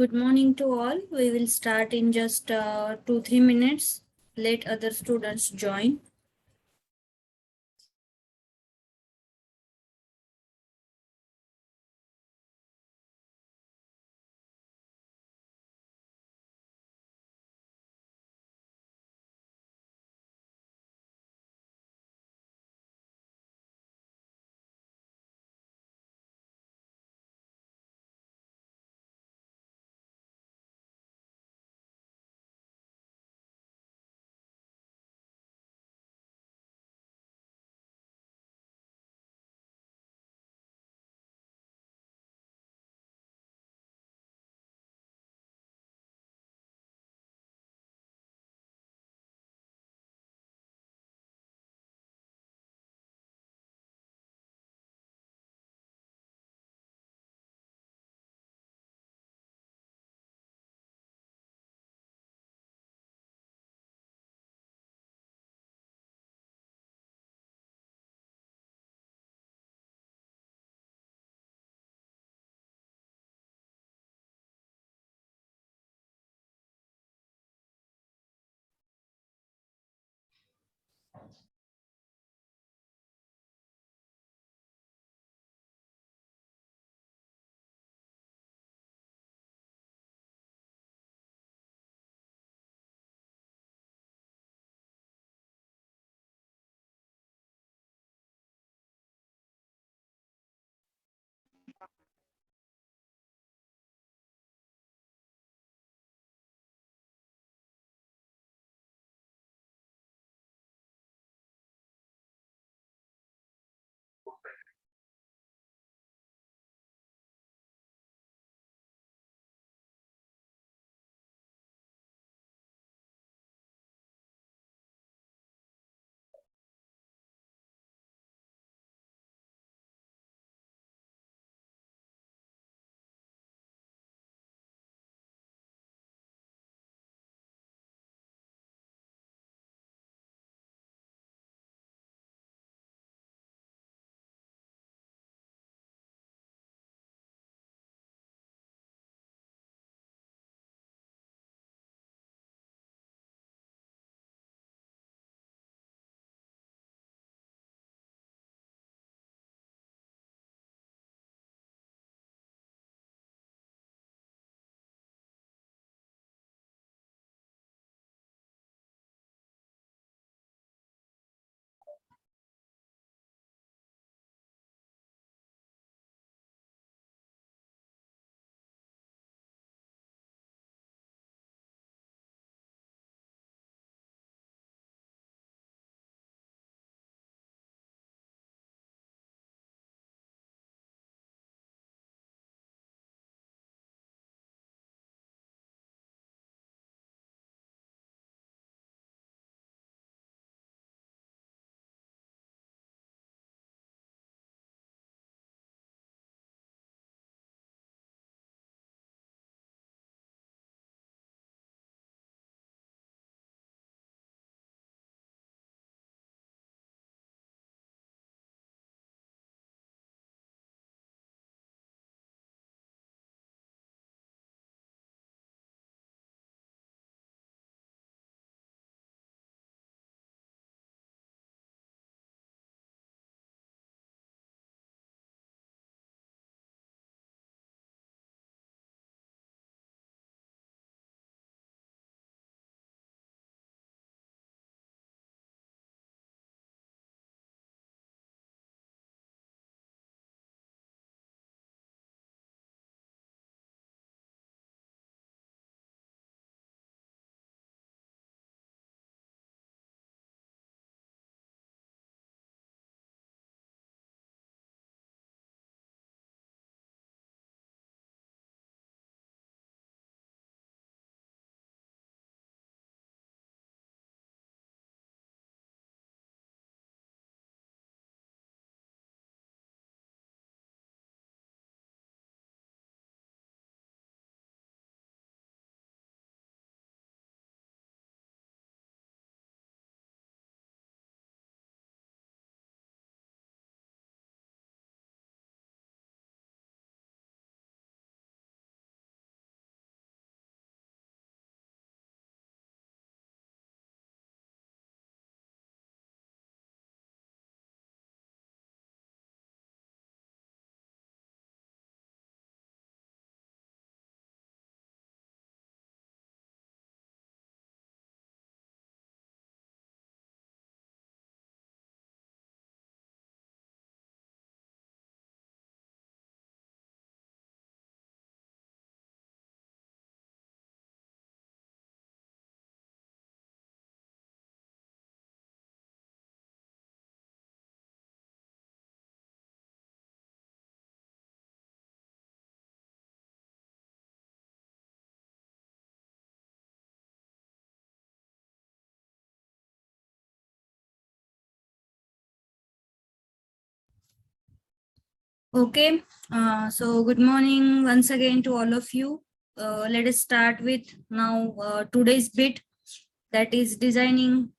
Good morning to all. We will start in just 2 3 minutes. Let other students join. Okay, so good morning once again to all of you. Let us start with now today's bit, that is designing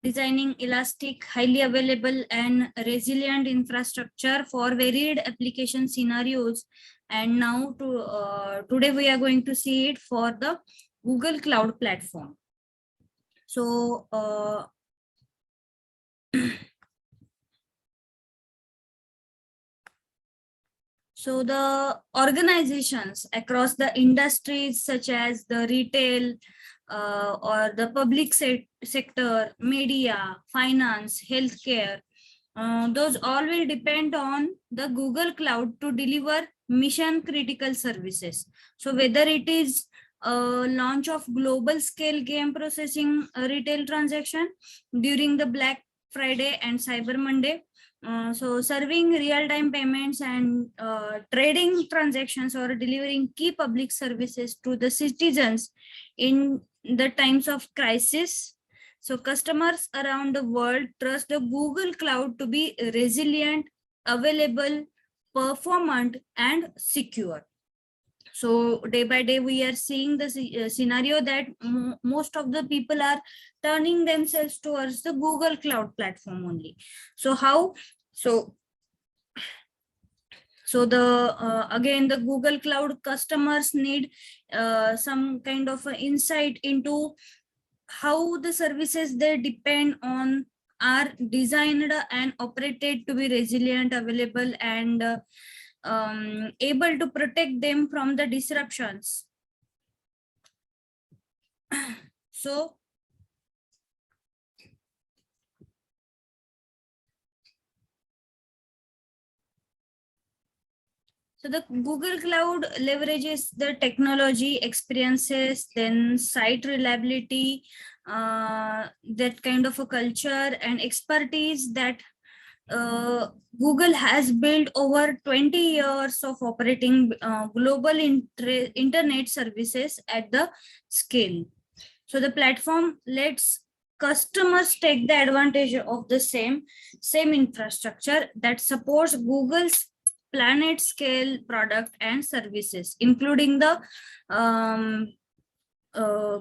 elastic, highly available and resilient infrastructure for varied application scenarios. And now today we are going to see it for the Google Cloud Platform. So So the organizations across the industries such as the retail or the public sector, media, finance, healthcare, those all will depend on the Google Cloud to deliver mission critical services. So whether it is launch of global scale game processing retail transaction during the Black Friday and Cyber Monday, so serving real-time payments and trading transactions or delivering key public services to the citizens in the times of crisis. So customers around the world trust the Google Cloud to be resilient, available, performant, and secure. So day by day we are seeing the scenario that most of the people are turning themselves towards the Google Cloud platform only. So how? So the again the Google Cloud customers need some kind of insight into how the services they depend on are designed and operated to be resilient, available, and able to protect them from the disruptions. So So the Google Cloud leverages the technology experiences, then site reliability, that kind of a culture and expertise that Google has built over 20 years of operating global internet services at the scale. So the platform lets customers take the advantage of the same infrastructure that supports Google's planet scale product and services, including the um, uh,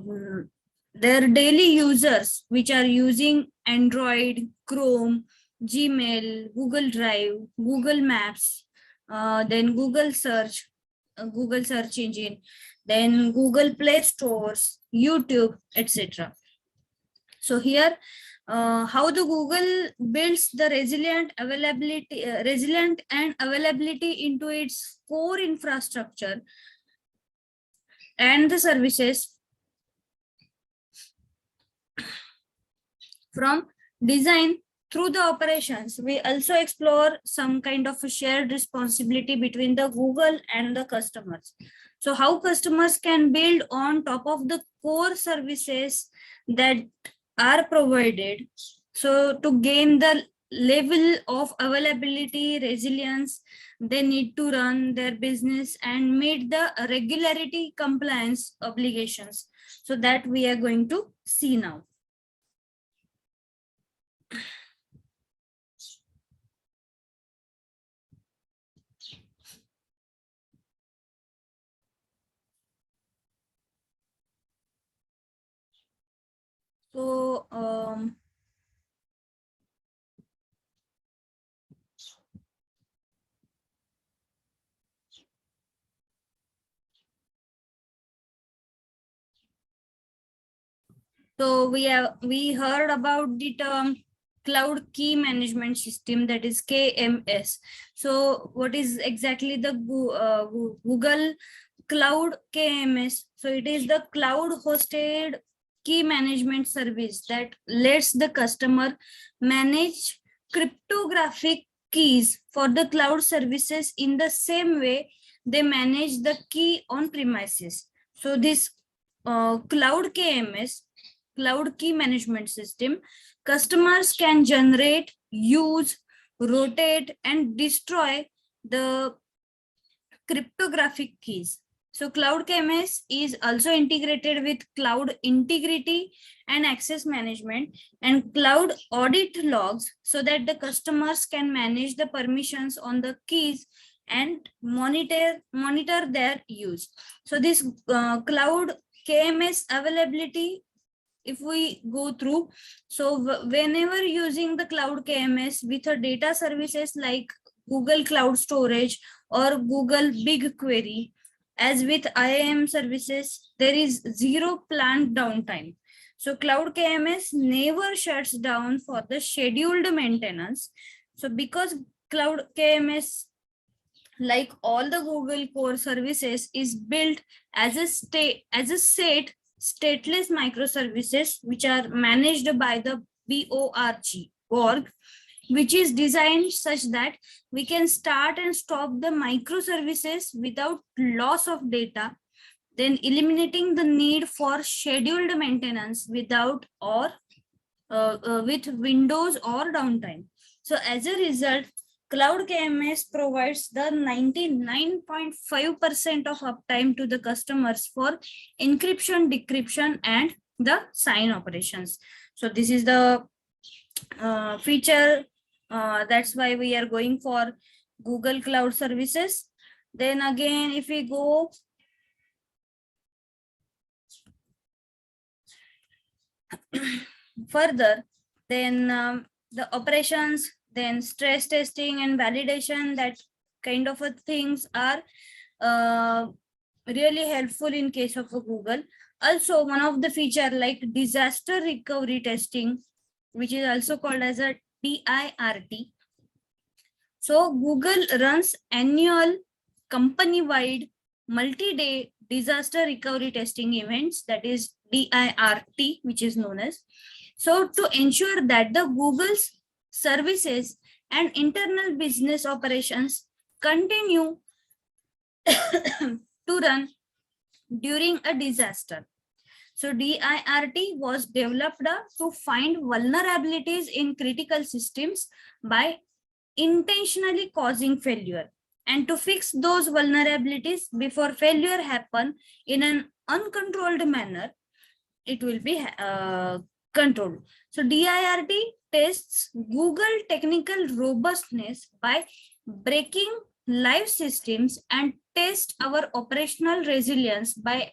their daily users, which are using Android, Chrome, Gmail, Google Drive, Google Maps, then Google search engine, then Google Play Stores, YouTube, etc. So here, how the Google builds the resilient and availability into its core infrastructure and the services from design through the operations. We also explore some kind of a shared responsibility between the Google and the customers. So how customers can build on top of the core services that are provided. So to gain the level of availability, resilience, they need to run their business and meet the regularity compliance obligations. So that we are going to see now. So we heard about the term cloud key management system, that is KMS. So what is exactly the Google Cloud KMS? So it is the cloud hosted key management service that lets the customer manage cryptographic keys for the cloud services in the same way they manage the key on premises. So this cloud KMS, cloud key management system, customers can generate, use, rotate, and destroy the cryptographic keys. So Cloud KMS is also integrated with Cloud Integrity and Access Management and Cloud Audit Logs so that the customers can manage the permissions on the keys and monitor their use. So this Cloud KMS availability, if we go through, so whenever using the Cloud KMS with a data services like Google Cloud Storage or Google BigQuery, as with IAM services, there is zero planned downtime. So Cloud KMS never shuts down for the scheduled maintenance. So because Cloud KMS, like all the Google core services, is built as a stateless microservices which are managed by the Borg, which is designed such that we can start and stop the microservices without loss of data, then eliminating the need for scheduled maintenance without or with windows or downtime. So as a result, Cloud KMS provides the 99.5% of uptime to the customers for encryption, decryption, and the sign operations. So this is the feature. That's why we are going for Google Cloud Services. Then again, if we go further, then the operations, then stress testing and validation, that kind of things are really helpful in case of a Google. Also, one of the feature like disaster recovery testing, which is also called as a DIRT. So Google runs annual company-wide multi-day disaster recovery testing events, that is DIRT, which is known as. So to ensure that the Google's services and internal business operations continue to run during a disaster. So DIRT was developed to find vulnerabilities in critical systems by intentionally causing failure and to fix those vulnerabilities before failure happen in an uncontrolled manner. It will be controlled. So DIRT tests Google technical robustness by breaking live systems and test our operational resilience by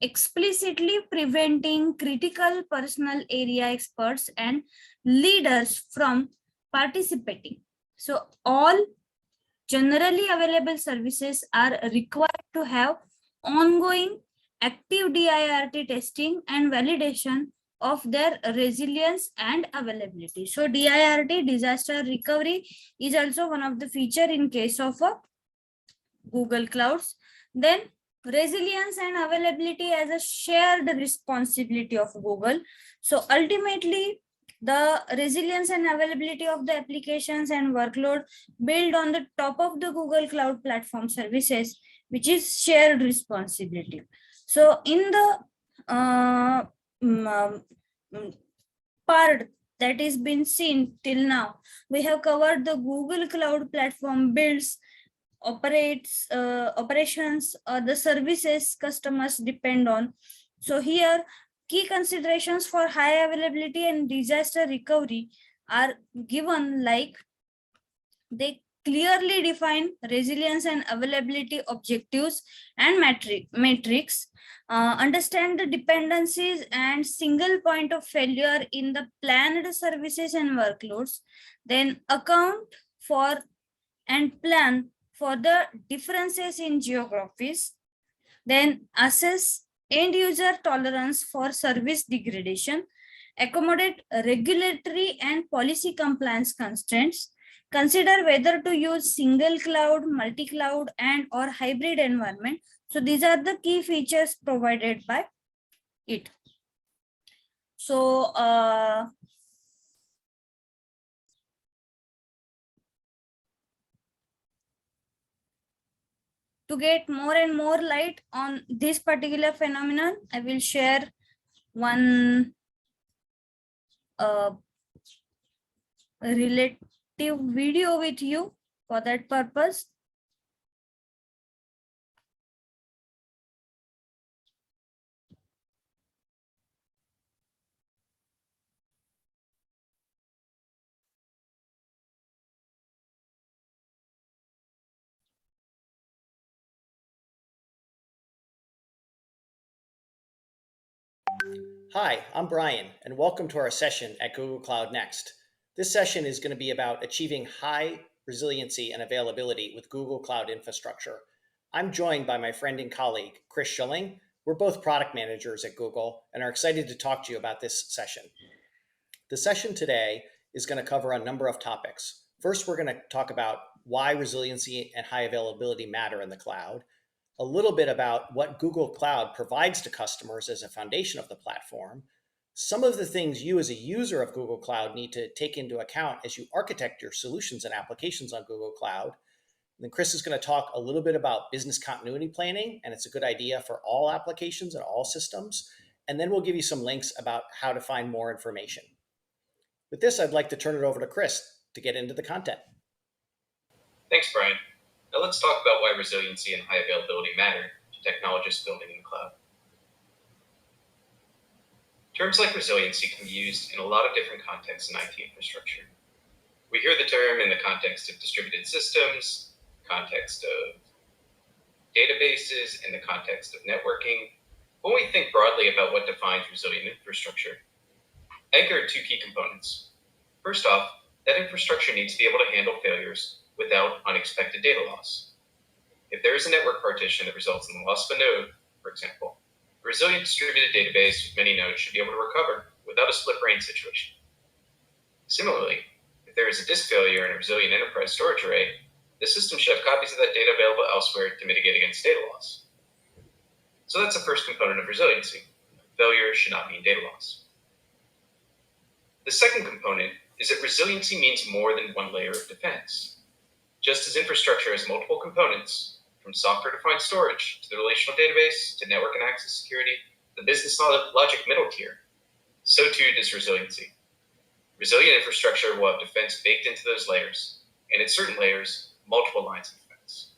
explicitly preventing critical personal area experts and leaders from participating. So all generally available services are required to have ongoing active DIRT testing and validation of their resilience and availability. So DIRT, disaster recovery, is also one of the feature in case of Google Clouds. Then resilience and availability as a shared responsibility of Google. So ultimately, the resilience and availability of the applications and workload built on the top of the Google Cloud Platform services, which is shared responsibility. So in the part that is been seen till now, we have covered the Google Cloud Platform builds, operations, the services customers depend on. So here, key considerations for high availability and disaster recovery are given, like they clearly define resilience and availability objectives and metrics, understand the dependencies and single point of failure in the planned services and workloads, then account for and plan for the differences in geographies, then assess end user tolerance for service degradation, accommodate regulatory and policy compliance constraints, consider whether to use single cloud, multi-cloud, and or hybrid environment. So these are the key features provided by it. So to get more and more light on this particular phenomenon, I will share one relative video with you for that purpose. Hi, I'm Brian, and welcome to our session at Google Cloud Next. This session is going to be about achieving high resiliency and availability with Google Cloud infrastructure. I'm joined by my friend and colleague, Chris Schilling. We're both product managers at Google and are excited to talk to you about this session. The session today is going to cover a number of topics. First, we're going to talk about why resiliency and high availability matter in the cloud, a little bit about what Google Cloud provides to customers as a foundation of the platform, some of the things you as a user of Google Cloud need to take into account as you architect your solutions and applications on Google Cloud. And then Chris is going to talk a little bit about business continuity planning, and it's a good idea for all applications and all systems. And then we'll give you some links about how to find more information. With this, I'd like to turn it over to Chris to get into the content. Thanks, Brian. Now let's talk about why resiliency and high availability matter to technologists building in the cloud. Terms like resiliency can be used in a lot of different contexts in IT infrastructure. We hear the term in the context of distributed systems, context of databases, in the context of networking. When we think broadly about what defines resilient infrastructure, I think there are two key components. First off, that infrastructure needs to be able to handle failures without unexpected data loss. If there is a network partition that results in the loss of a node, for example, a resilient distributed database with many nodes should be able to recover without a split brain situation. Similarly, if there is a disk failure in a resilient enterprise storage array, the system should have copies of that data available elsewhere to mitigate against data loss. So that's the first component of resiliency. Failure should not mean data loss. The second component is that resiliency means more than one layer of defense. Just as infrastructure has multiple components, from software-defined storage to the relational database to network and access security, the business logic middle tier, so too does resiliency. Resilient infrastructure will have defense baked into those layers, and in certain layers, multiple lines of defense.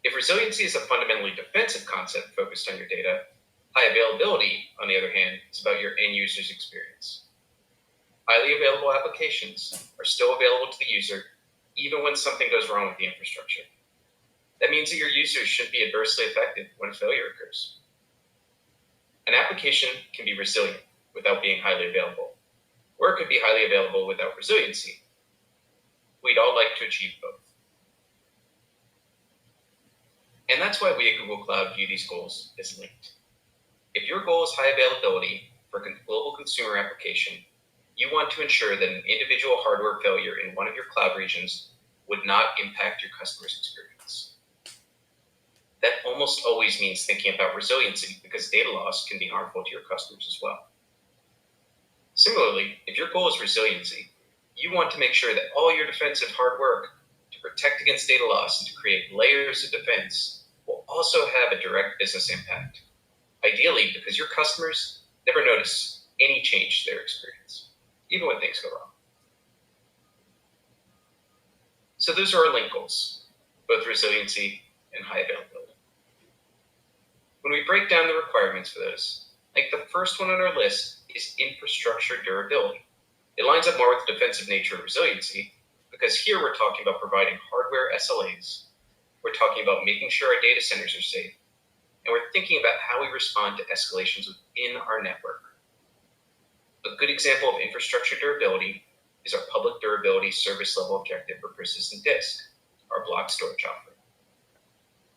If resiliency is a fundamentally defensive concept focused on your data, high availability, on the other hand, is about your end user's experience. Highly available applications are still available to the user even when something goes wrong with the infrastructure. That means that your users shouldn't be adversely affected when a failure occurs. An application can be resilient without being highly available, or it could be highly available without resiliency. We'd all like to achieve both. And that's why we at Google Cloud view these goals as linked. If your goal is high availability for a global consumer application, you want to ensure that an individual hardware failure in one of your cloud regions would not impact your customer's experience. That almost always means thinking about resiliency because data loss can be harmful to your customers as well. Similarly, if your goal is resiliency, you want to make sure that all your defensive hard work to protect against data loss and to create layers of defense will also have a direct business impact. Ideally, because your customers never notice any change to their experience, even when things go wrong. So those are our link goals, both resiliency and high availability. When we break down the requirements for those, like the first one on our list is infrastructure durability. It lines up more with the defensive nature of resiliency because here we're talking about providing hardware SLAs. We're talking about making sure our data centers are safe. And we're thinking about how we respond to escalations within our network. A good example of infrastructure durability is our public durability service level objective for persistent disk, our block storage offering.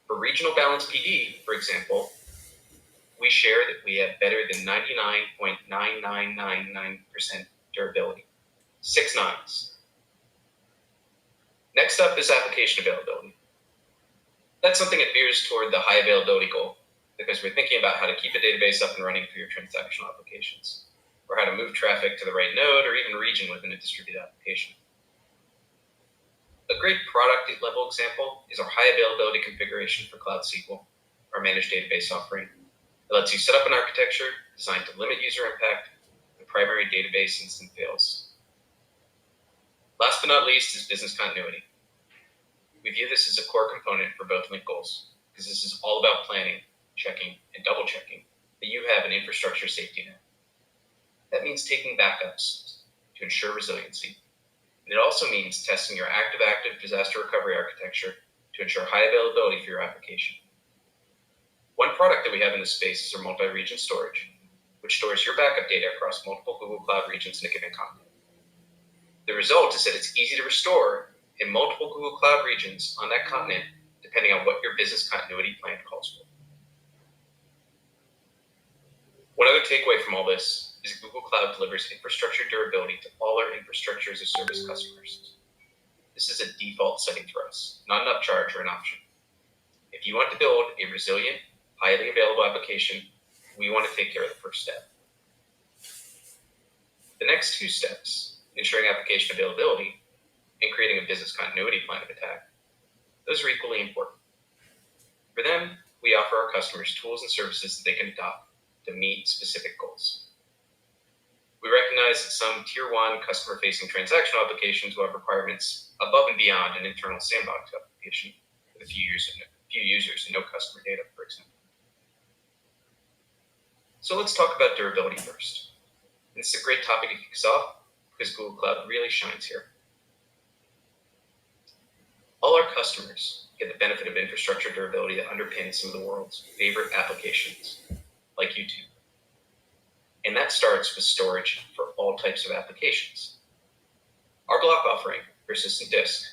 For regional balance PD, for example, we share that we have better than 99.9999% durability. 6 nines. Next up is application availability. That's something that veers toward the high availability goal because we're thinking about how to keep a database up and running for your transactional applications, or how to move traffic to the right node or even region within a distributed application. A great product level example is our high availability configuration for Cloud SQL, our managed database offering. It lets you set up an architecture designed to limit user impact if the primary database instance fails. Last but not least is business continuity. We view this as a core component for both link goals because this is all about planning, checking, and double checking that you have an infrastructure safety net. That means taking backups to ensure resiliency. And it also means testing your active-active disaster recovery architecture to ensure high availability for your application. One product that we have in this space is our multi-region storage, which stores your backup data across multiple Google Cloud regions in a given continent. The result is that it's easy to restore in multiple Google Cloud regions on that continent, depending on what your business continuity plan calls for. One other takeaway from all this is Google Cloud delivers infrastructure durability to all our infrastructure as a service customers. This is a default setting for us, not an upcharge or an option. If you want to build a resilient, highly available application, we want to take care of the first step. The next two steps, ensuring application availability and creating a business continuity plan of attack, those are equally important. For them, we offer our customers tools and services that they can adopt to meet specific goals. We recognize that some Tier 1 customer-facing transactional applications will have requirements above and beyond an internal sandbox application with a few users and no customer data, for example. So let's talk about durability first. And this is a great topic to kick us off because Google Cloud really shines here. All our customers get the benefit of infrastructure durability that underpins some of the world's favorite applications, like YouTube. And that starts with storage for all types of applications. Our block offering, persistent disk,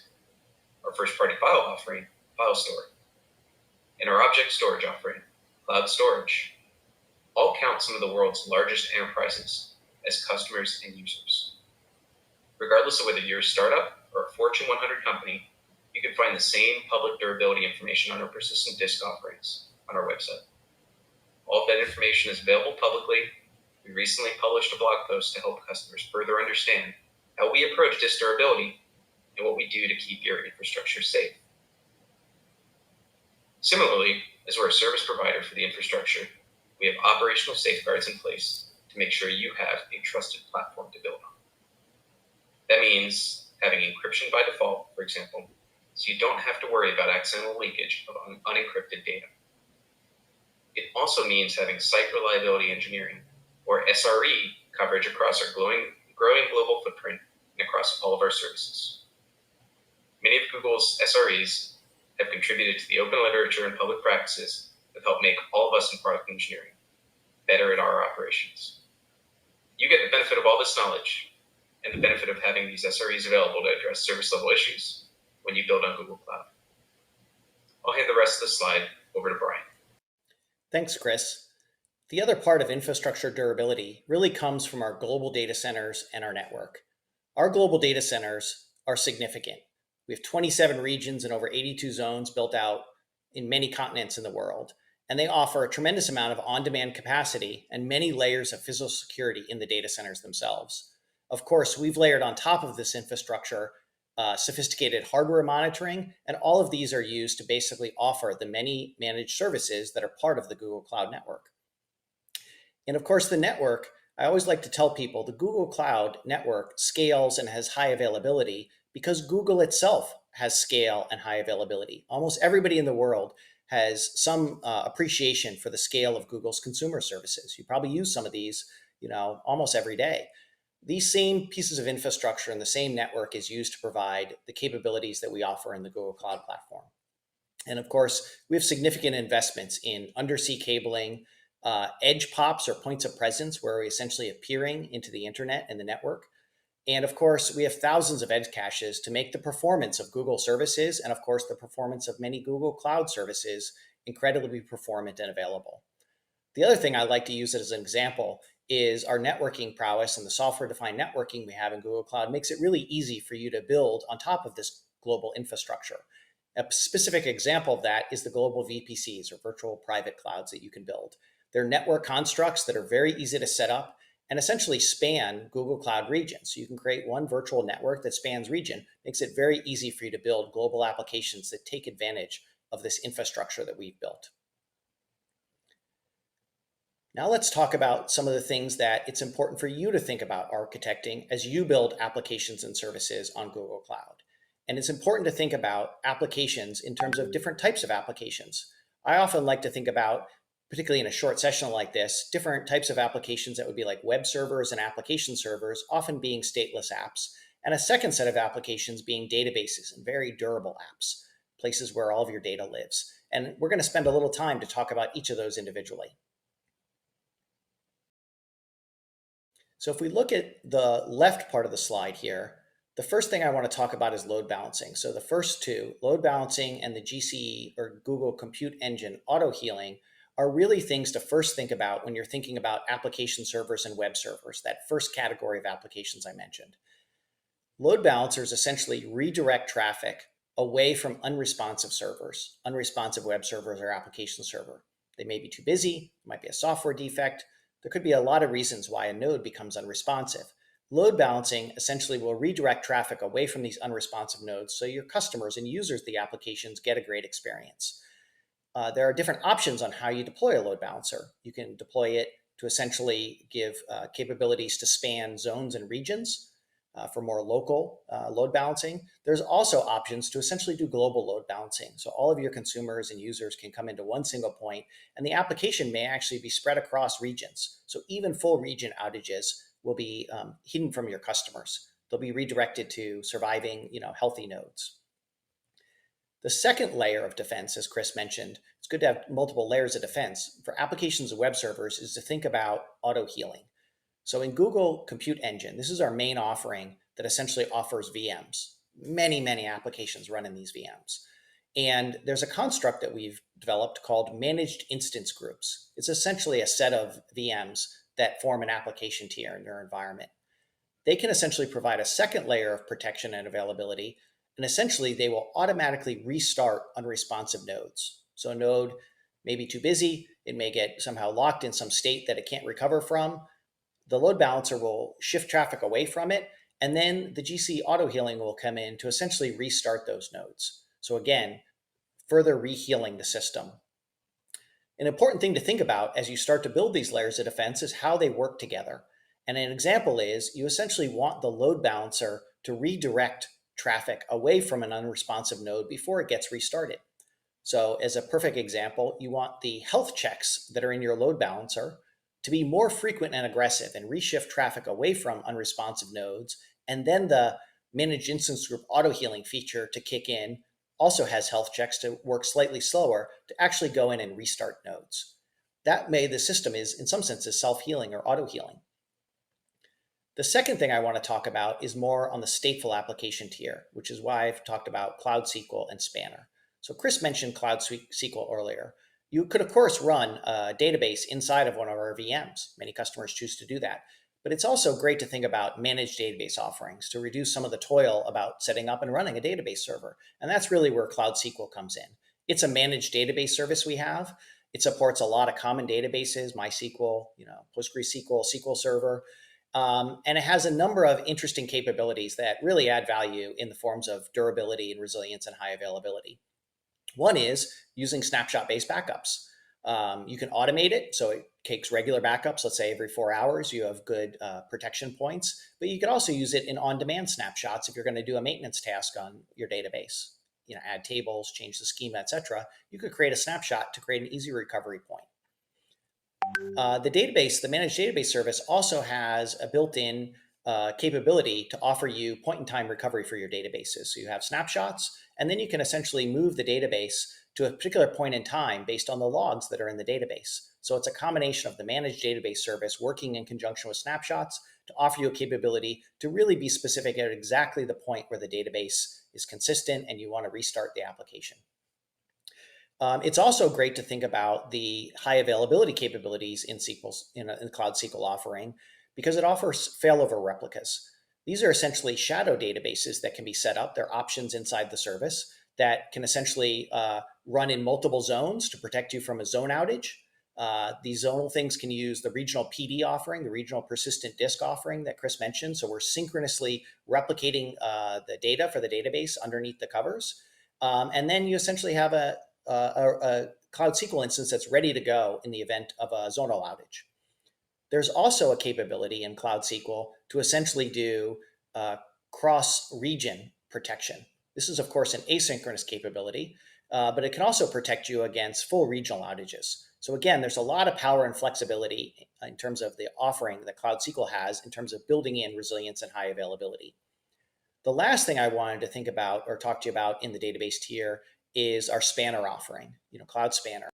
our first-party file offering, file store, and our object storage offering, cloud storage, all count some of the world's largest enterprises as customers and users. Regardless of whether you're a startup or a Fortune 100 company, you can find the same public durability information on our persistent disk offerings on our website. All of that information is available publicly. We recently published a blog post to help customers further understand how we approach disk durability and what we do to keep your infrastructure safe. Similarly, as we're a service provider for the infrastructure, we have operational safeguards in place to make sure you have a trusted platform to build on. That means having encryption by default, for example, so you don't have to worry about accidental leakage of unencrypted data. It also means having site reliability engineering, or SRE, coverage across our growing global footprint and across all of our services. Many of Google's SREs have contributed to the open literature and public practices that help make all of us in product engineering better at our operations. You get the benefit of all this knowledge and the benefit of having these SREs available to address service level issues when you build on Google Cloud. I'll hand the rest of the slide over to Brian. Thanks, Chris. The other part of infrastructure durability really comes from our global data centers and our network. Our global data centers are significant. We have 27 regions and over 82 zones built out in many continents in the world, and they offer a tremendous amount of on-demand capacity and many layers of physical security in the data centers themselves. Of course, we've layered on top of this infrastructure sophisticated hardware monitoring, and all of these are used to basically offer the many managed services that are part of the Google Cloud Network. And of course, the network, I always like to tell people the Google Cloud Network scales and has high availability because Google itself has scale and high availability. Almost everybody in the world has some appreciation for the scale of Google's consumer services. You probably use some of these, almost every day. These same pieces of infrastructure and the same network is used to provide the capabilities that we offer in the Google Cloud Platform. And of course, we have significant investments in undersea cabling, edge POPs or points of presence, where we're essentially appearing into the internet and the network. And of course, we have thousands of edge caches to make the performance of Google services and of course, the performance of many Google Cloud services incredibly performant and available. The other thing I like to use as an example is our networking prowess, and the software-defined networking we have in Google Cloud makes it really easy for you to build on top of this global infrastructure. A specific example of that is the global VPCs, or virtual private clouds, that you can build. They're network constructs that are very easy to set up and essentially span Google Cloud regions. So you can create one virtual network that spans region, makes it very easy for you to build global applications that take advantage of this infrastructure that we've built. Now let's talk about some of the things that it's important for you to think about architecting as you build applications and services on Google Cloud. And it's important to think about applications in terms of different types of applications. I often like to think about, particularly in a short session like this, different types of applications that would be like web servers and application servers, often being stateless apps, and a second set of applications being databases and very durable apps, places where all of your data lives. And we're going to spend a little time to talk about each of those individually. So if we look at the left part of the slide here, the first thing I want to talk about is load balancing. So the first two, load balancing and the GCE or Google Compute Engine auto healing, are really things to first think about when you're thinking about application servers and web servers, that first category of applications I mentioned. Load balancers essentially redirect traffic away from unresponsive servers, unresponsive web servers or application server. They may be too busy, it might be a software defect. There could be a lot of reasons why a node becomes unresponsive. Load balancing essentially will redirect traffic away from these unresponsive nodes so your customers and users of the applications get a great experience. There are different options on how you deploy a load balancer. You can deploy it to essentially give capabilities to span zones and regions for more local load balancing. There's also options to essentially do global load balancing. So all of your consumers and users can come into one single point, and the application may actually be spread across regions. So even full region outages will be hidden from your customers. They'll be redirected to surviving, healthy nodes. The second layer of defense, as Chris mentioned, it's good to have multiple layers of defense for applications and web servers, is to think about auto healing. So in Google Compute Engine, this is our main offering that essentially offers VMs. Many, many applications run in these VMs. And there's a construct that we've developed called managed instance groups. It's essentially a set of VMs that form an application tier in your environment. They can essentially provide a second layer of protection and availability, and essentially they will automatically restart unresponsive nodes. So a node may be too busy, it may get somehow locked in some state that it can't recover from. The load balancer will shift traffic away from it, and then the GC auto healing will come in to essentially restart those nodes. So again, further rehealing the system. An important thing to think about as you start to build these layers of defense is how they work together. And an example is you essentially want the load balancer to redirect traffic away from an unresponsive node before it gets restarted. So as a perfect example, you want the health checks that are in your load balancer to be more frequent and aggressive and reshift traffic away from unresponsive nodes. And then the managed instance group auto healing feature to kick in also has health checks to work slightly slower to actually go in and restart nodes. That way the system is in some senses self-healing or auto healing. The second thing I want to talk about is more on the stateful application tier, which is why I've talked about Cloud SQL and Spanner. So Chris mentioned Cloud SQL earlier. You could, of course, run a database inside of one of our VMs. Many customers choose to do that. But it's also great to think about managed database offerings to reduce some of the toil about setting up and running a database server. And that's really where Cloud SQL comes in. It's a managed database service we have. It supports a lot of common databases, MySQL, PostgreSQL, SQL Server. And it has a number of interesting capabilities that really add value in the forms of durability and resilience and high availability. One is using snapshot-based backups. You can automate it, so it takes regular backups. Let's say every 4 hours, you have good protection points. But you can also use it in on-demand snapshots if you're going to do a maintenance task on your database. Add tables, change the schema, etc. You could create a snapshot to create an easy recovery point. The managed database service also has a built-in capability to offer you point-in-time recovery for your databases. So you have snapshots, and then you can essentially move the database to a particular point in time based on the logs that are in the database. So it's a combination of the managed database service working in conjunction with snapshots to offer you a capability to really be specific at exactly the point where the database is consistent and you want to restart the application. It's also great to think about the high availability capabilities in the Cloud SQL offering, because it offers failover replicas. These are essentially shadow databases that can be set up. They're options inside the service that can essentially run in multiple zones to protect you from a zone outage. These zonal things can use the regional PD offering, the regional persistent disk offering that Chris mentioned. So we're synchronously replicating the data for the database underneath the covers. And then you essentially have a Cloud SQL instance that's ready to go in the event of a zonal outage. There's also a capability in Cloud SQL to essentially do cross-region protection. This is, of course, an asynchronous capability, but it can also protect you against full regional outages. So again, there's a lot of power and flexibility in terms of the offering that Cloud SQL has in terms of building in resilience and high availability. The last thing I wanted to think about or talk to you about in the database tier is our Spanner offering, Cloud Spanner.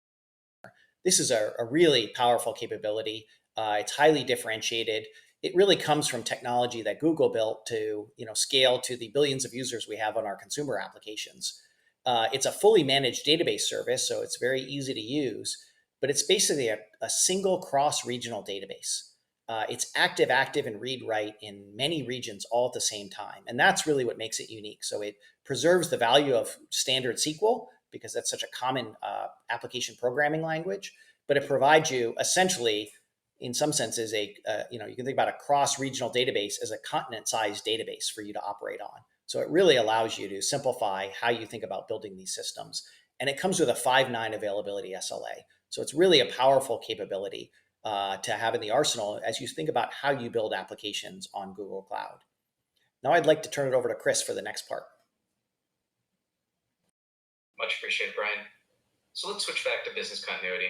This is a really powerful capability. It's highly differentiated. it really comes from technology that Google built to scale to the billions of users we have on our consumer applications. It's a fully managed database service, so it's very easy to use, but it's basically a single cross-regional database. It's active, and read-write in many regions all at the same time. And that's really what makes it unique. So it preserves the value of standard SQL because that's such a common application programming language, but it provides you essentially, in some senses, you can think about a cross-regional database as a continent-sized database for you to operate on. So it really allows you to simplify how you think about building these systems. And it comes with a 5.9 availability SLA. So it's really a powerful capability to have in the arsenal as you think about how you build applications on Google Cloud. Now I'd like to turn it over to Chris for the next part. Much appreciated, Brian. So let's switch back to business continuity,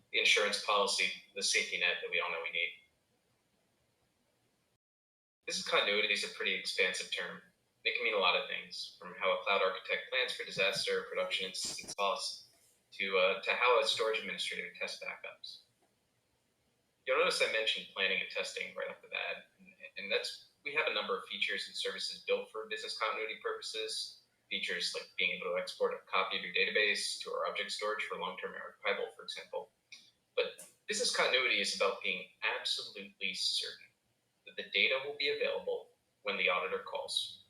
the insurance policy, the safety net that we all know we need. Business continuity is a pretty expansive term. It can mean a lot of things, from how a cloud architect plans for disaster, production instance loss, to how a storage administrator tests backups. You'll notice I mentioned planning and testing right off the bat, and we have a number of features and services built for business continuity purposes. Features like being able to export a copy of your database to our object storage for long-term archival, for example. But business continuity is about being absolutely certain that the data will be available when the auditor calls.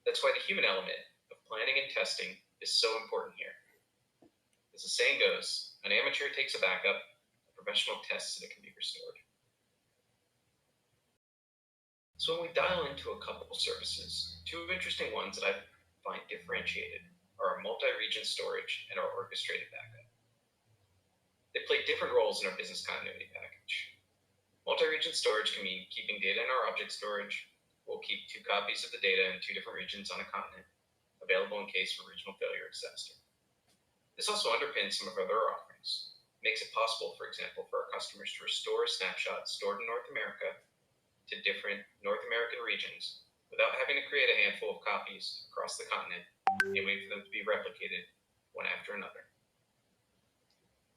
That's why the human element of planning and testing is so important here. As the saying goes, an amateur takes a backup, professional tests that it can be restored. So when we dial into a couple of services, two interesting ones that I find differentiated are our multi-region storage and our orchestrated backup. They play different roles in our business continuity package. Multi-region storage can mean keeping data in our object storage. We'll keep 2 copies of the data in 2 different regions on a continent, available in case of regional failure or disaster. This also underpins some of our other offerings. Makes it possible, for example, for our customers to restore a snapshot stored in North America to different North American regions without having to create a handful of copies across the continent and wait for them to be replicated one after another.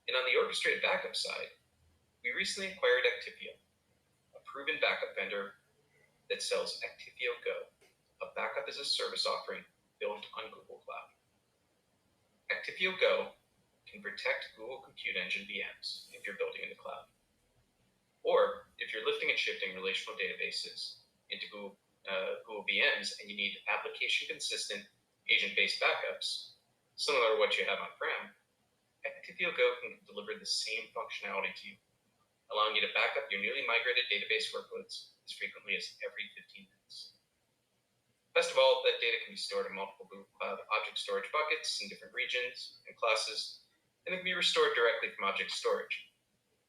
And on the orchestrated backup side, we recently acquired Actifio, a proven backup vendor that sells Actifio Go, a backup as a service offering built on Google Cloud. Actifio Go can protect Google Compute Engine VMs if you're building in the cloud. Or if you're lifting and shifting relational databases into Google VMs and you need application-consistent agent-based backups, similar to what you have on-prem, Actifio Go can deliver the same functionality to you, allowing you to back up your newly migrated database workloads as frequently as every 15 minutes. Best of all, that data can be stored in multiple Google Cloud object storage buckets in different regions and classes, and it can be restored directly from object storage,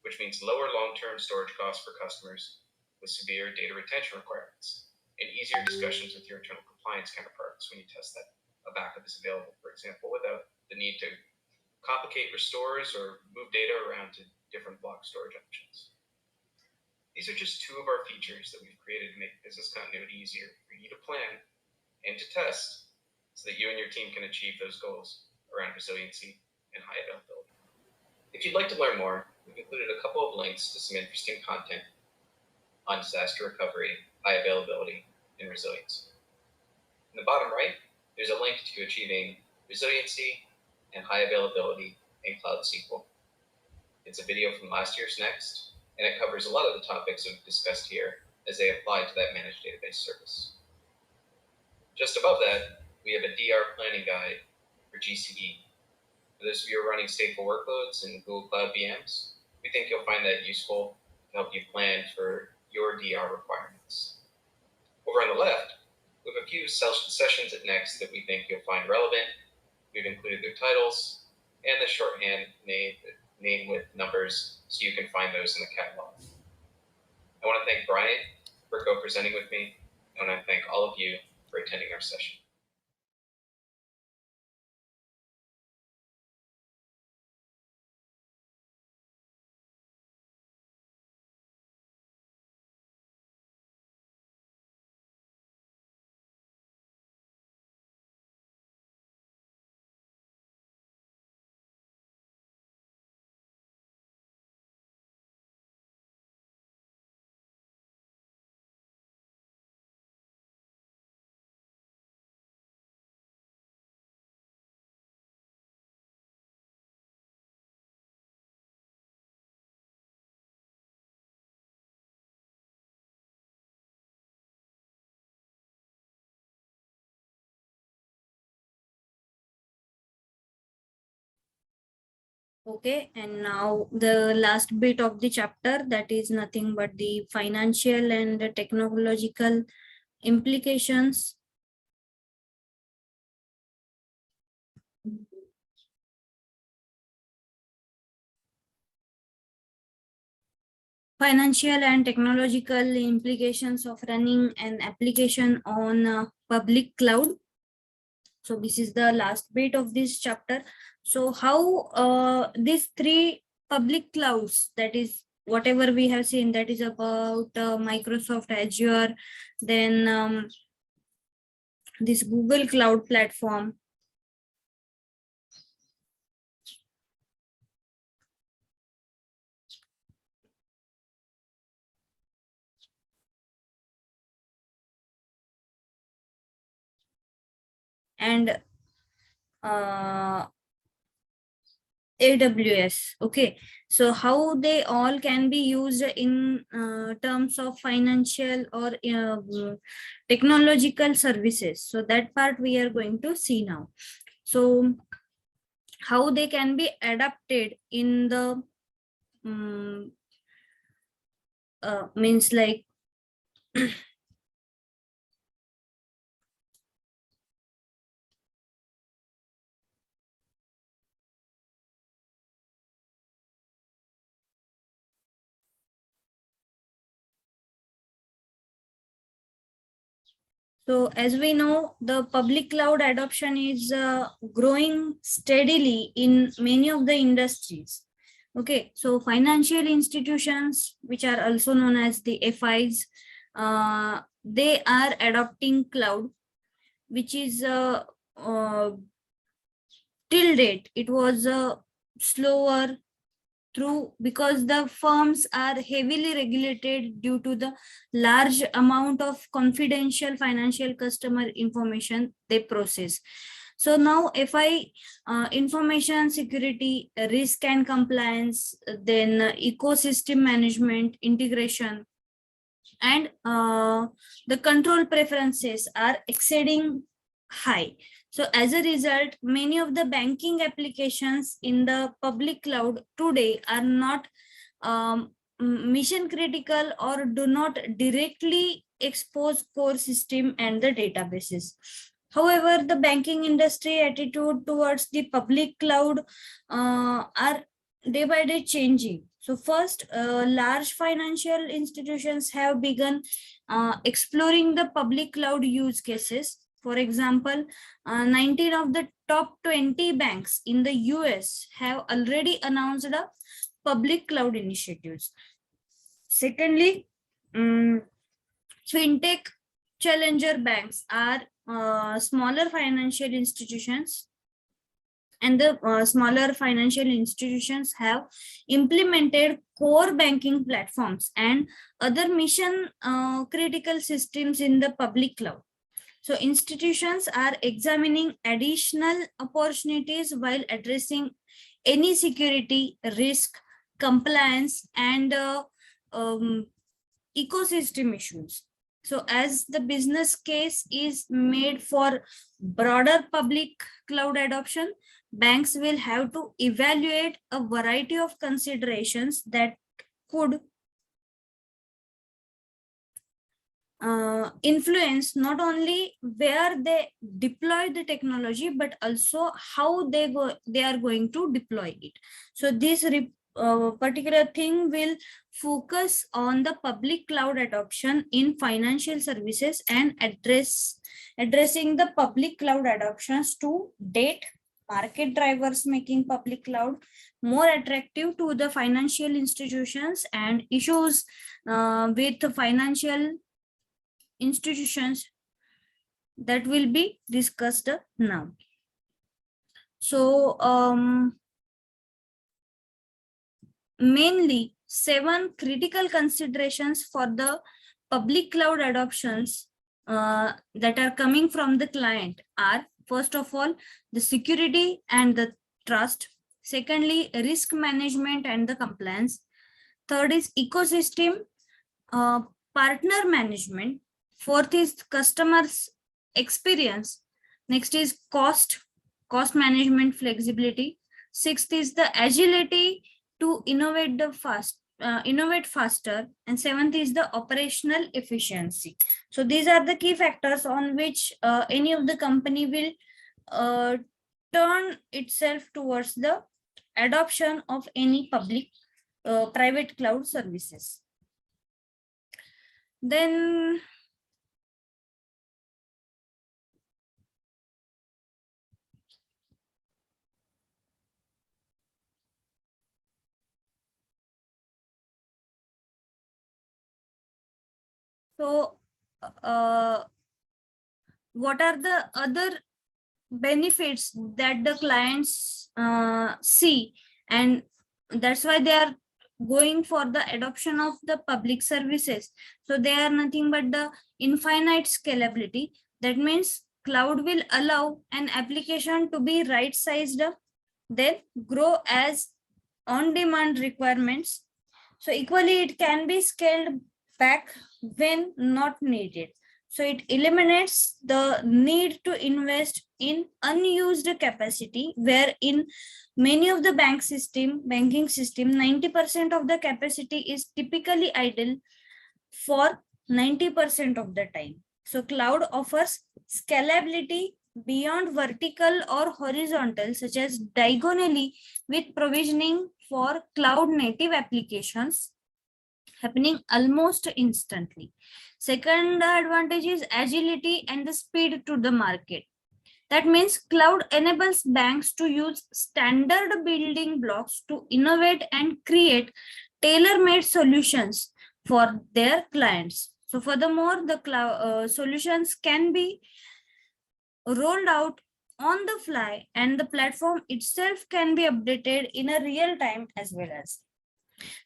which means lower long-term storage costs for customers with severe data retention requirements and easier discussions with your internal compliance counterparts when you test that a backup is available, for example, without the need to complicate restores or move data around to different block storage options. These are just 2 of our features that we've created to make business continuity easier for you to plan and to test so that you and your team can achieve those goals around resiliency and high availability. If you'd like to learn more, we've included a couple of links to some interesting content on disaster recovery, high availability, and resilience. In the bottom right, there's a link to achieving resiliency and high availability in Cloud SQL. It's a video from last year's Next, and it covers a lot of the topics we've discussed here as they apply to that managed database service. Just above that, we have a DR planning guide for GCE. For those of you who are running stateful workloads in Google Cloud VMs, we think you'll find that useful to help you plan for your DR requirements. Over on the left, we have a few sessions at Next that we think you'll find relevant. We've included their titles and the shorthand name with numbers so you can find those in the catalog. I want to thank Brian for co-presenting with me. I want to thank all of you for attending our session. Okay, and now the last bit of the chapter, that is nothing but the financial and the technological implications. Financial and technological implications of running an application on public cloud. So this is the last bit of this chapter. So how these three public clouds, that is whatever we have seen, that is about Microsoft Azure, then this Google Cloud Platform, and AWS. Okay, so how they all can be used in terms of financial or technological services. So that part we are going to see now. So how they can be adapted in the means like so as we know, the public cloud adoption is growing steadily in many of the industries. Okay, so financial institutions, which are also known as the FIs, they are adopting cloud, which is till date, it was slower through because the firms are heavily regulated due to the large amount of confidential financial customer information they process. So now FI information security, risk and compliance, then ecosystem management, integration, and the control preferences are exceeding high. So as a result, many of the banking applications in the public cloud today are not mission critical or do not directly expose core system and the databases. However, the banking industry attitude towards the public cloud are day by day changing. So first, large financial institutions have begun exploring the public cloud use cases. For example, 19 of the top 20 banks in the US have already announced the public cloud initiatives. Secondly, fintech challenger banks are smaller financial institutions, and the smaller financial institutions have implemented core banking platforms and other mission critical systems in the public cloud. So institutions are examining additional opportunities while addressing any security risk, compliance, and ecosystem issues. So as the business case is made for broader public cloud adoption, banks will have to evaluate a variety of considerations that could influence not only where they deploy the technology, but also how they are going to deploy it. So this particular thing will focus on the public cloud adoption in financial services and addressing the public cloud adoptions to date, market drivers making public cloud more attractive to the financial institutions, and issues with financial institutions that will be discussed now. So mainly 7 critical considerations for the public cloud adoptions that are coming from the client are: first of all, the security and the trust; secondly, risk management and the compliance; third is ecosystem partner management; fourth is customers experience; next is cost management flexibility; Sixth is the agility to innovate faster, and seventh is the operational efficiency. So these are the key factors on which any of the company will turn itself towards the adoption of any public private cloud services. Then so what are the other benefits that the clients see, and that's why they are going for the adoption of the public services. So they are nothing but the infinite scalability. That means cloud will allow an application to be right sized, then grow as on demand requirements. So equally it can be scaled back when not needed. So it eliminates the need to invest in unused capacity, where in many of the banking system, 90% of the capacity is typically idle for 90% of the time. So cloud offers scalability beyond vertical or horizontal, such as diagonally, with provisioning for cloud native applications happening almost instantly. Second advantage is agility and the speed to the market. That means cloud enables banks to use standard building blocks to innovate and create tailor-made solutions for their clients. So furthermore, the cloud solutions can be rolled out on the fly, and the platform itself can be updated in a real time as well as.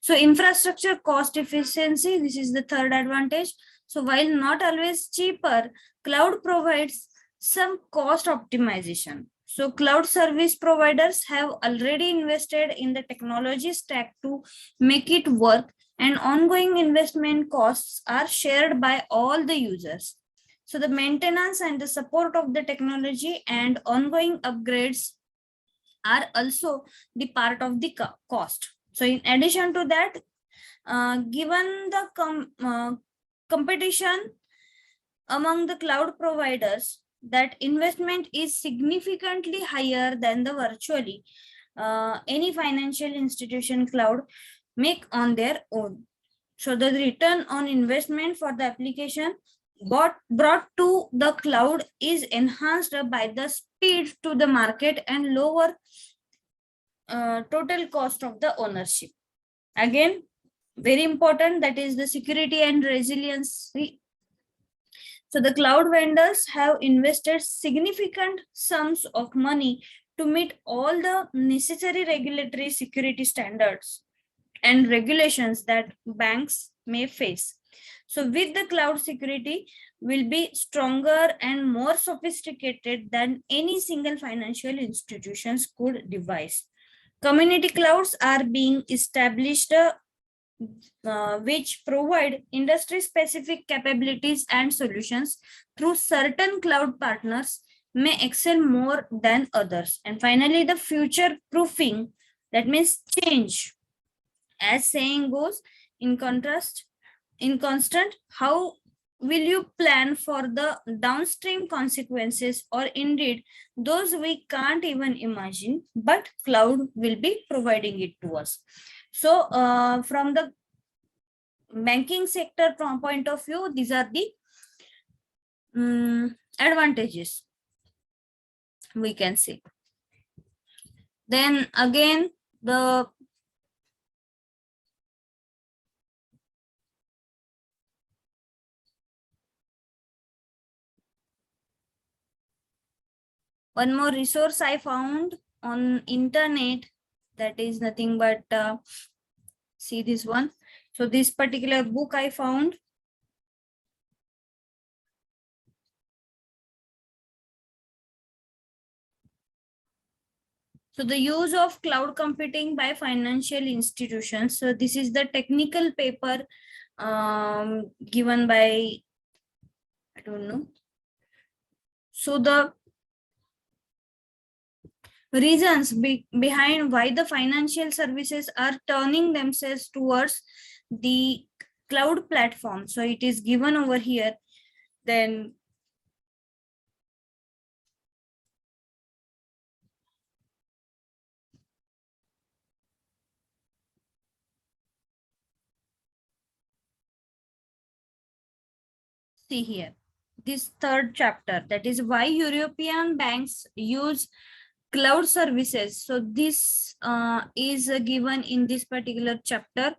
So infrastructure cost efficiency, this is the third advantage. So while not always cheaper, cloud provides some cost optimization. So cloud service providers have already invested in the technology stack to make it work, and ongoing investment costs are shared by all the users. So the maintenance and the support of the technology and ongoing upgrades are also the part of the cost. So in addition to that, given the competition among the cloud providers, that investment is significantly higher than the virtually any financial institution cloud make on their own. So the return on investment for the application brought to the cloud is enhanced by the speed to the market and lower total cost of the ownership. Again, very important, that is the security and resiliency. So the cloud vendors have invested significant sums of money to meet all the necessary regulatory security standards and regulations that banks may face. So with the cloud, security will be stronger and more sophisticated than any single financial institutions could devise. Community clouds are being established which provide industry-specific capabilities and solutions through certain cloud partners may excel more than others. And finally, the future proofing, that means change. As saying goes, in constant, how will you plan for the downstream consequences, or indeed those we can't even imagine, but cloud will be providing it to us. So from the banking sector point of view, these are the advantages we can see. Then again, the one more resource I found on internet, that is nothing but see this one. So this particular book I found. So the use of cloud computing by financial institutions. So this is the technical paper given by, I don't know. So the reasons behind why the financial services are turning themselves towards the cloud platform. So it is given over here. Then see here, this third chapter, that is why European banks use cloud services. So this is given in this particular chapter.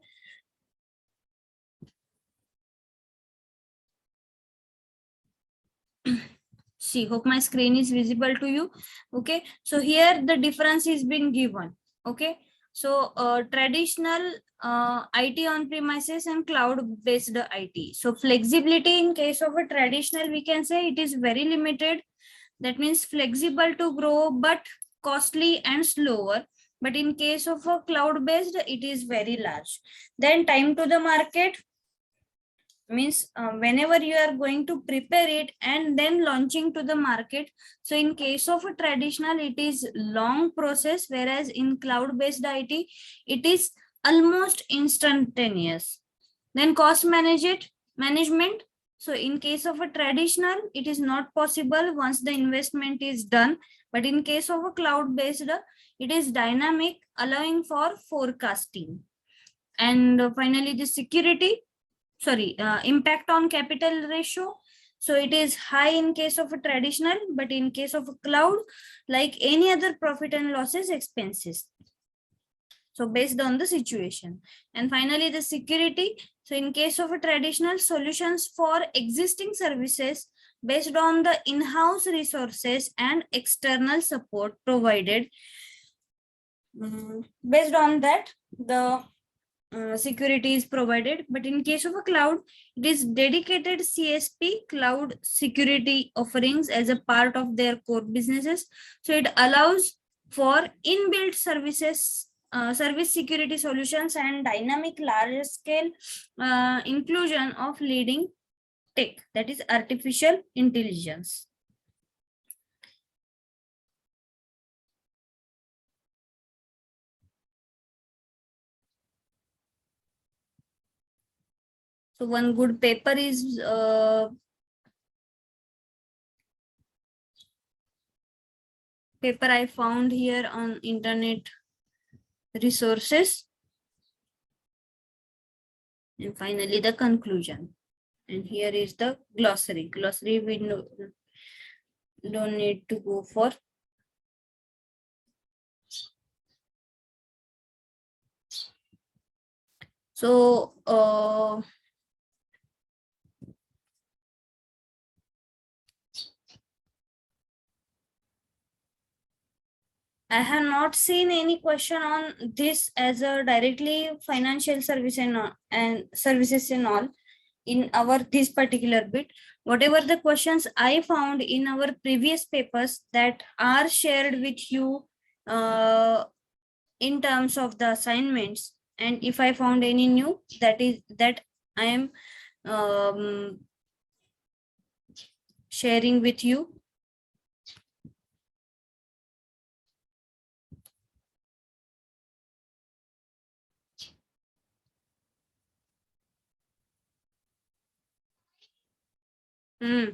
See, hope my screen is visible to you. Okay, so here the difference is being given. Okay, so traditional IT on premises and cloud based IT. So flexibility in case of a traditional, we can say it is very limited. That means flexible to grow but costly and slower. But in case of a cloud based, it is very large. Then time to the market means whenever you are going to prepare it and then launching to the market. So in case of a traditional, it is long process, whereas in cloud based IT, it is almost instantaneous. Then cost management. So in case of a traditional, it is not possible once the investment is done. But in case of a cloud based, it is dynamic, allowing for forecasting. And finally, the impact on capital ratio. So it is high in case of a traditional, but in case of a cloud, like any other profit and losses expenses. So based on the situation. And finally, the security. So in case of a traditional, solutions for existing services based on the in-house resources and external support provided. Based on that, the security is provided. But in case of a cloud, it is dedicated CSP, cloud security offerings, as a part of their core businesses. So it allows for inbuilt services, service security solutions, and dynamic large scale inclusion of leading tech, that is artificial intelligence. So one good paper is paper I found here on internet resources. And finally, the conclusion. And here is the glossary. Glossary we don't need to go for. So I have not seen any question on this as a directly financial service and services and all in our this particular bit. Whatever the questions I found in our previous papers that are shared with you in terms of the assignments, and if I found any new, that I am sharing with you. Hmm.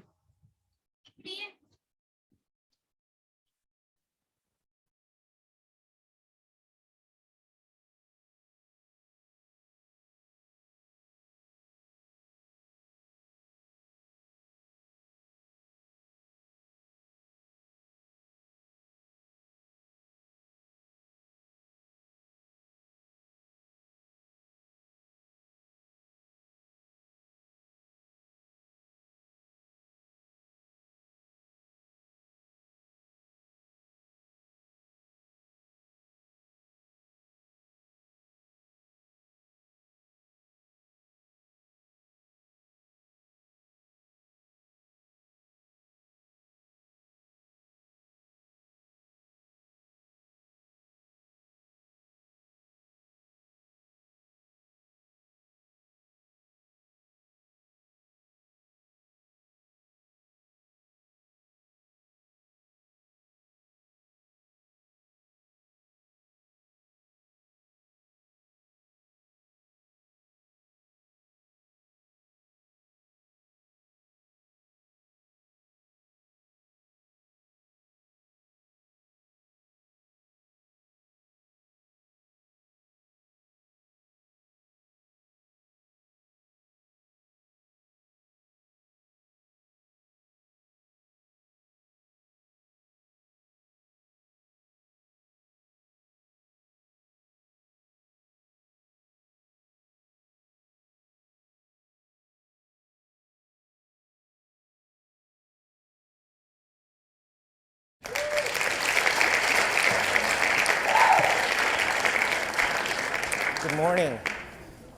morning.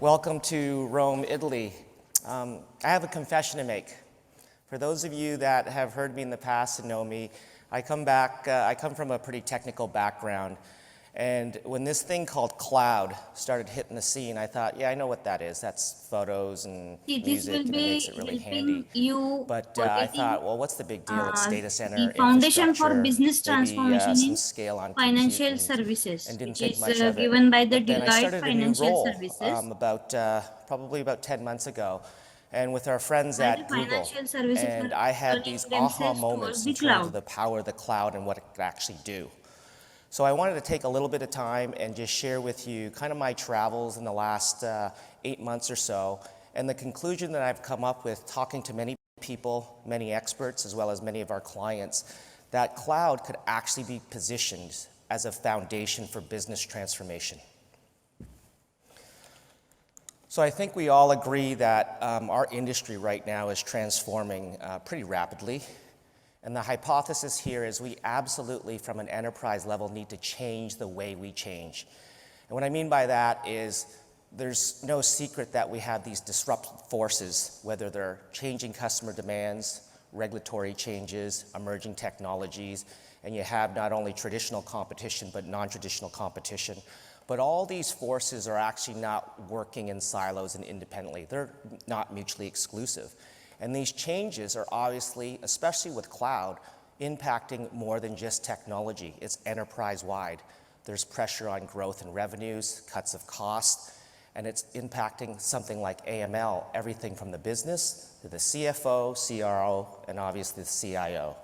Welcome to Rome, Italy. I have a confession to make. For those of you that have heard me in the past and know me, I come from a pretty technical background. And when this thing called cloud started hitting the scene, I thought, yeah, I know what that is. That's photos and This music, will and it makes be it really helping handy. you But for I getting thought, well, what's the big deal? It's data center, the foundation for infrastructure, business maybe transformation some in scale on compute, financial and services, didn't which think is much of it. given by the But then I Deloitte started a new Financial role Services. probably about 10 months ago, and with our friends Why at the Google. financial services And are I had turning these aha themselves moments towards in the terms of cloud. the power of the cloud and what it could actually do. So I wanted to take a little bit of time and just share with you kind of my travels in the last 8 months or so, and the conclusion that I've come up with talking to many people, many experts, as well as many of our clients, that cloud could actually be positioned as a foundation for business transformation. So I think we all agree that our industry right now is transforming pretty rapidly. And the hypothesis here is we absolutely, from an enterprise level, need to change the way we change. And what I mean by that is there's no secret that we have these disruptive forces, whether they're changing customer demands, regulatory changes, emerging technologies, and you have not only traditional competition, but non-traditional competition. But all these forces are actually not working in silos and independently. They're not mutually exclusive. And these changes are obviously, especially with cloud, impacting more than just technology. It's enterprise-wide. There's pressure on growth and revenues, cuts of costs, and it's impacting something like AML, everything from the business to the CFO, CRO, and obviously the CIO.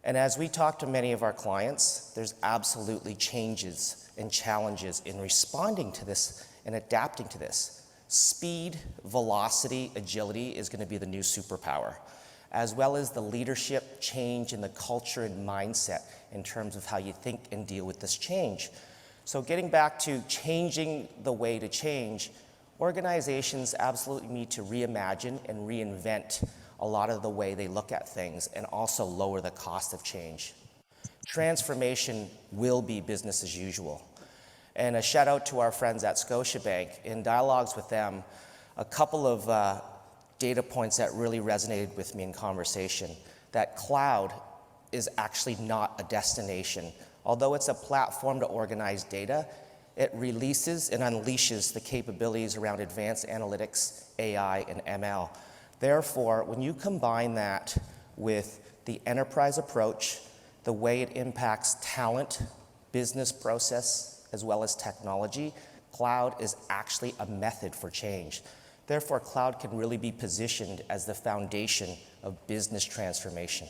And as we talk to many of our clients, there's absolutely changes and challenges in responding to this and adapting to this. Speed, velocity, agility is going to be the new superpower, as well as the leadership change in the culture and mindset in terms of how you think and deal with this change. So getting back to changing the way to change, organizations absolutely need to reimagine and reinvent a lot of the way they look at things and also lower the cost of change. Transformation will be business as usual. And a shout out to our friends at Scotiabank. In dialogues with them, a couple of data points that really resonated with me in conversation, that cloud is actually not a destination. Although it's a platform to organize data, it releases and unleashes the capabilities around advanced analytics, AI, and ML. Therefore, when you combine that with the enterprise approach, the way it impacts talent, business process, as well as technology, cloud is actually a method for change. Therefore, cloud can really be positioned as the foundation of business transformation.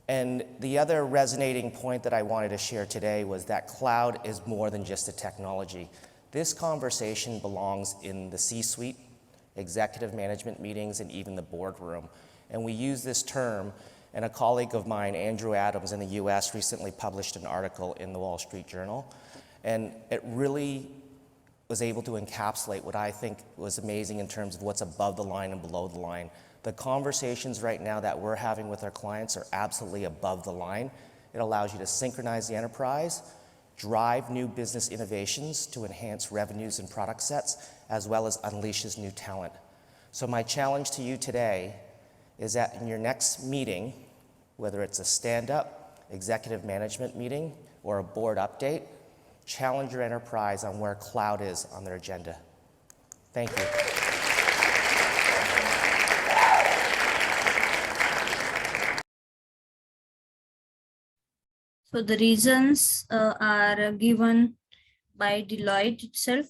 And the other resonating point that I wanted to share today was that cloud is more than just a technology. This conversation belongs in the C-suite, executive management meetings, and even the boardroom. And we use this term, and a colleague of mine, Andrew Adams in the US, recently published an article in the Wall Street Journal, and it really was able to encapsulate what I think was amazing in terms of what's above the line and below the line. The conversations right now that we're having with our clients are absolutely above the line. It allows you to synchronize the enterprise, drive new business innovations to enhance revenues and product sets, as well as unleashes new talent. So my challenge to you today is that in your next meeting, whether it's a stand-up executive management meeting or a board update, challenge your enterprise on where cloud is on their agenda. Thank you. So the reasons are given by Deloitte itself.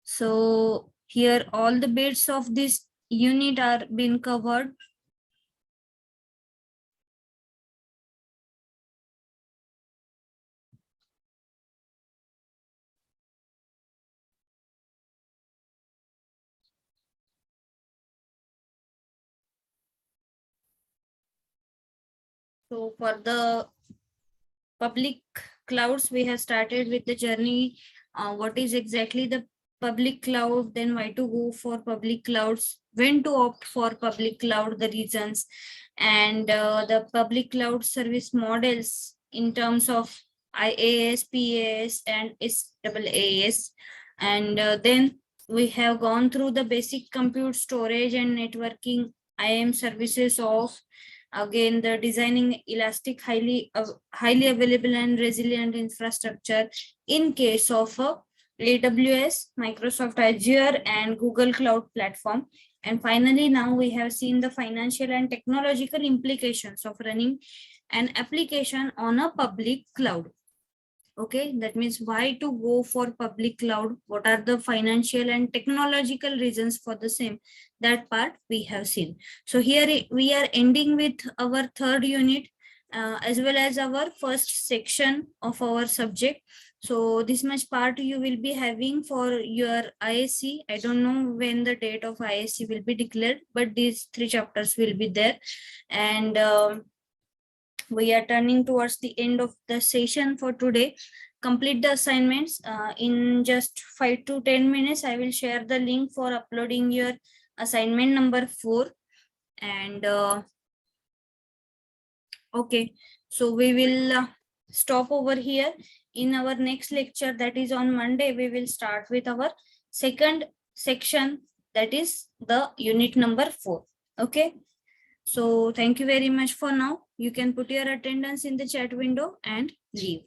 So here all the bits of this unit are being covered. So for the public clouds, we have started with the journey. What is exactly the public cloud, then why to go for public clouds, when to opt for public cloud, the reasons, and the public cloud service models in terms of IAS, PAS, and SAAS. And then we have gone through the basic compute storage and networking IAM services of, again, the designing elastic, highly available and resilient infrastructure in case of AWS, Microsoft Azure, and Google Cloud Platform. And finally, now we have seen the financial and technological implications of running an application on a public cloud. Okay, that means why to go for public cloud, what are the financial and technological reasons for the same, that part we have seen. So here we are ending with our third unit, as well as our first section of our subject. So this much part you will be having for your ISC. I don't know when the date of ISC will be declared, but these 3 chapters will be there. And we are turning towards the end of the session for today. Complete the assignments in just 5 to 10 minutes. I will share the link for uploading your assignment number 4. And okay, so we will stop over here. In our next lecture, that is on Monday, we will start with our second section, that is the unit number 4. Okay, so thank you very much for now. You can put your attendance in the chat window and leave.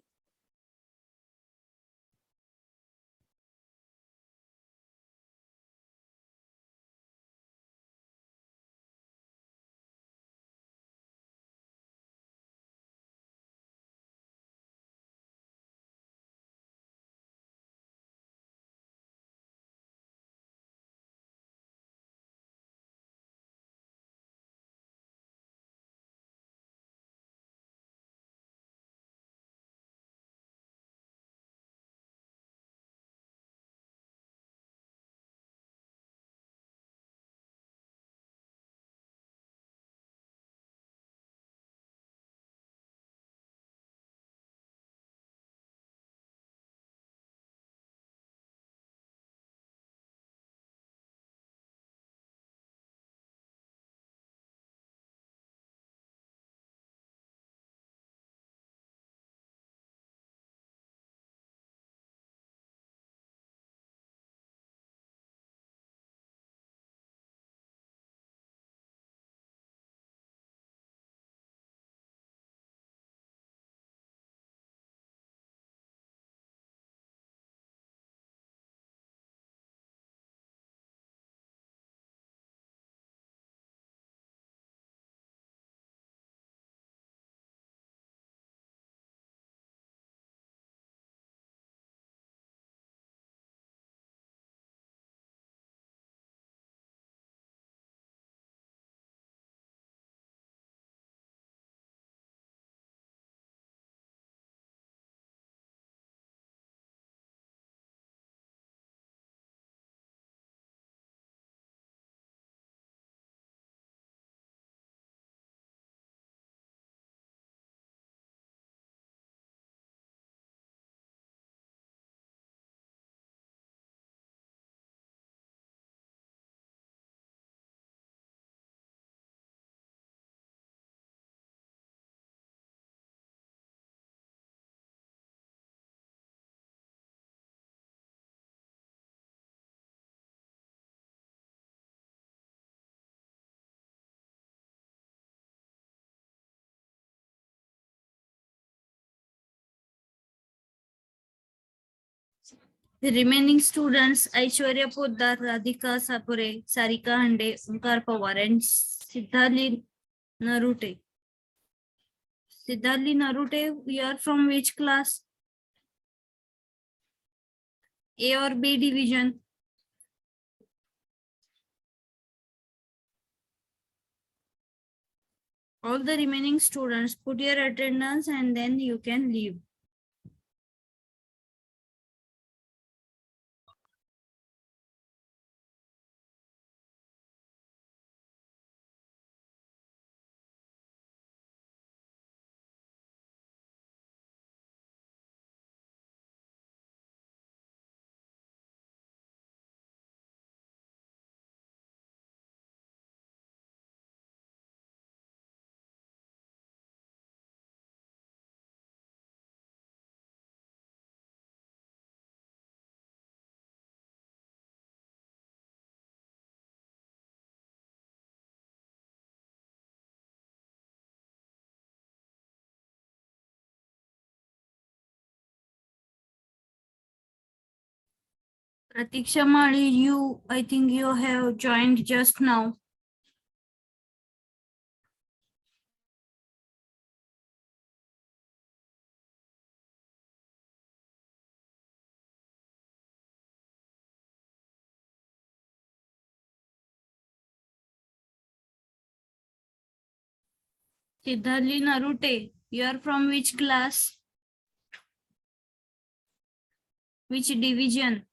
The remaining students, Aishwarya Poddar, Radhika Sapure, Sarika Hande, Onkar Pawar, and Siddharli Narute. Siddharli Narute, we are from which class? A or B division? All the remaining students, put your attendance and then you can leave. Pratiksha Mali, I think you have joined just now. Siddharli Narute, you are from which class? Which division?